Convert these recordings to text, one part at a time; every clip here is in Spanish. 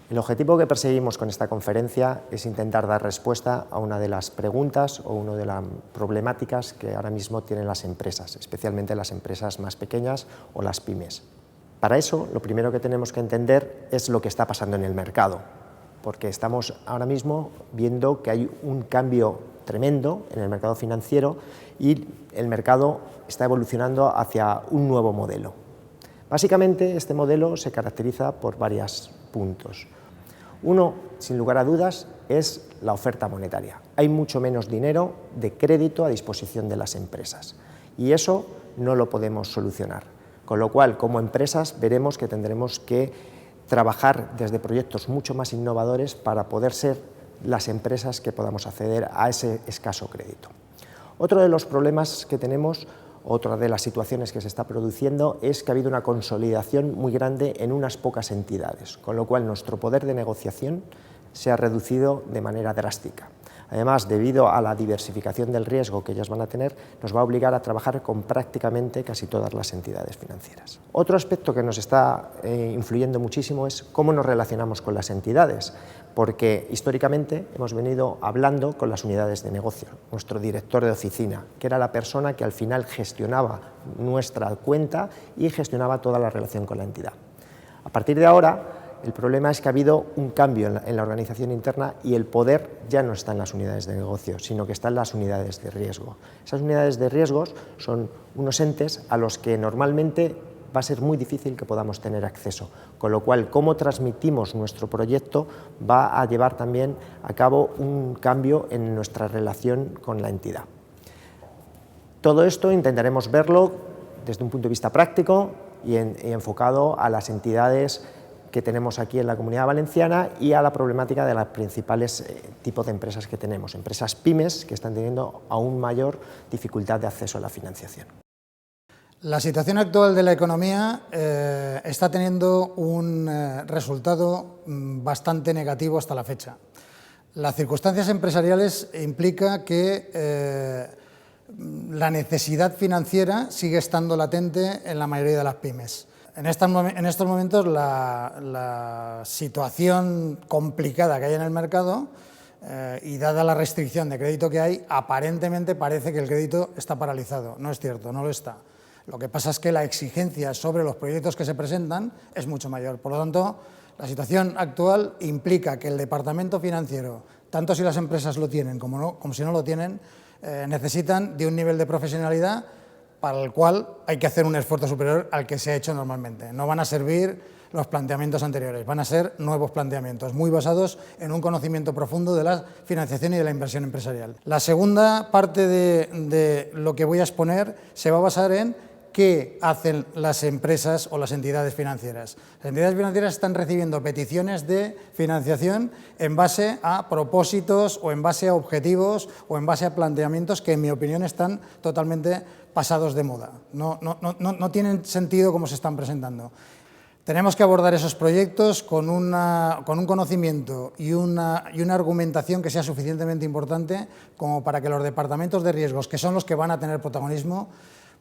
El objetivo que perseguimos con esta conferencia es intentar dar respuesta a una de las preguntas o una de las problemáticas que ahora mismo tienen las empresas, especialmente las empresas más pequeñas o las pymes. Para eso, lo primero que tenemos que entender es lo que está pasando en el mercado, porque estamos ahora mismo viendo que hay un cambio tremendo en el mercado financiero y el mercado está evolucionando hacia un nuevo modelo. Básicamente, este modelo se caracteriza por varios puntos. Uno, sin lugar a dudas, es la oferta monetaria. Hay mucho menos dinero de crédito a disposición de las empresas y eso no lo podemos solucionar. Con lo cual, como empresas, veremos que tendremos que trabajar desde proyectos mucho más innovadores para poder ser las empresas que podamos acceder a ese escaso crédito. Otro de los problemas que tenemos, otra de las situaciones que se está produciendo es que ha habido una consolidación muy grande en unas pocas entidades, con lo cual nuestro poder de negociación se ha reducido de manera drástica. Además, debido a la diversificación del riesgo que ellas van a tener, nos va a obligar a trabajar con prácticamente casi todas las entidades financieras. Otro aspecto que nos está influyendo muchísimo es cómo nos relacionamos con las entidades, porque históricamente hemos venido hablando con las unidades de negocio, nuestro director de oficina, que era la persona que al final gestionaba nuestra cuenta y gestionaba toda la relación con la entidad. A partir de ahora, el problema es que ha habido un cambio en la organización interna y el poder ya no está en las unidades de negocio, sino que está en las unidades de riesgo. Esas unidades de riesgos son unos entes a los que normalmente va a ser muy difícil que podamos tener acceso, con lo cual cómo transmitimos nuestro proyecto va a llevar también a cabo un cambio en nuestra relación con la entidad. Todo esto intentaremos verlo desde un punto de vista práctico y enfocado a las entidades que tenemos aquí en la Comunidad Valenciana y a la problemática de los principales tipos de empresas que tenemos, empresas pymes que están teniendo aún mayor dificultad de acceso a la financiación. La situación actual de la economía está teniendo un resultado bastante negativo hasta la fecha. Las circunstancias empresariales implican que la necesidad financiera sigue estando latente en la mayoría de las pymes. En estos momentos la situación complicada que hay en el mercado y dada la restricción de crédito que hay, aparentemente parece que el crédito está paralizado. No es cierto, no lo está. Lo que pasa es que la exigencia sobre los proyectos que se presentan es mucho mayor. Por lo tanto, la situación actual implica que el departamento financiero, tanto si las empresas lo tienen como si no lo tienen, necesitan de un nivel de profesionalidad para el cual hay que hacer un esfuerzo superior al que se ha hecho normalmente. No van a servir los planteamientos anteriores, van a ser nuevos planteamientos, muy basados en un conocimiento profundo de la financiación y de la inversión empresarial. La segunda parte de lo que voy a exponer se va a basar en qué hacen las empresas o las entidades financieras. Las entidades financieras están recibiendo peticiones de financiación en base a propósitos o en base a objetivos o en base a planteamientos que, en mi opinión, están totalmente pasados de moda. No tienen sentido como se están presentando. Tenemos que abordar esos proyectos con un conocimiento y una argumentación que sea suficientemente importante como para que los departamentos de riesgos, que son los que van a tener protagonismo,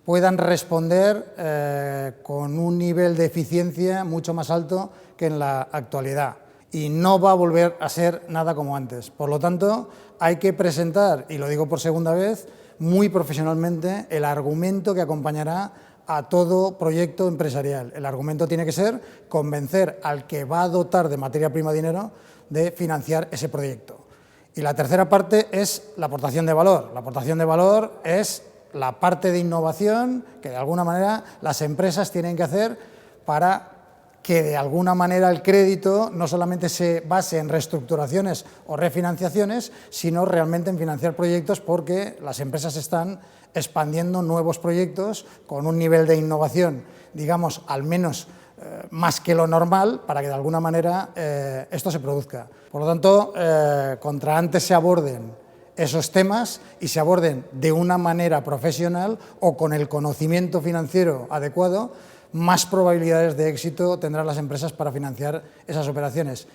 puedan responder con un nivel de eficiencia mucho más alto que en la actualidad. Y no va a volver a ser nada como antes. Por lo tanto, hay que presentar, y lo digo por segunda vez, muy profesionalmente el argumento que acompañará a todo proyecto empresarial. El argumento tiene que ser convencer al que va a dotar de materia prima dinero de financiar ese proyecto. Y la tercera parte es la aportación de valor. La aportación de valor es la parte de innovación que de alguna manera las empresas tienen que hacer para que de alguna manera el crédito no solamente se base en reestructuraciones o refinanciaciones, sino realmente en financiar proyectos, porque las empresas están expandiendo nuevos proyectos con un nivel de innovación, digamos, al menos más que lo normal, para que de alguna manera esto se produzca. Por lo tanto, contra antes se aborden esos temas y se aborden de una manera profesional o con el conocimiento financiero adecuado, más probabilidades de éxito tendrán las empresas para financiar esas operaciones.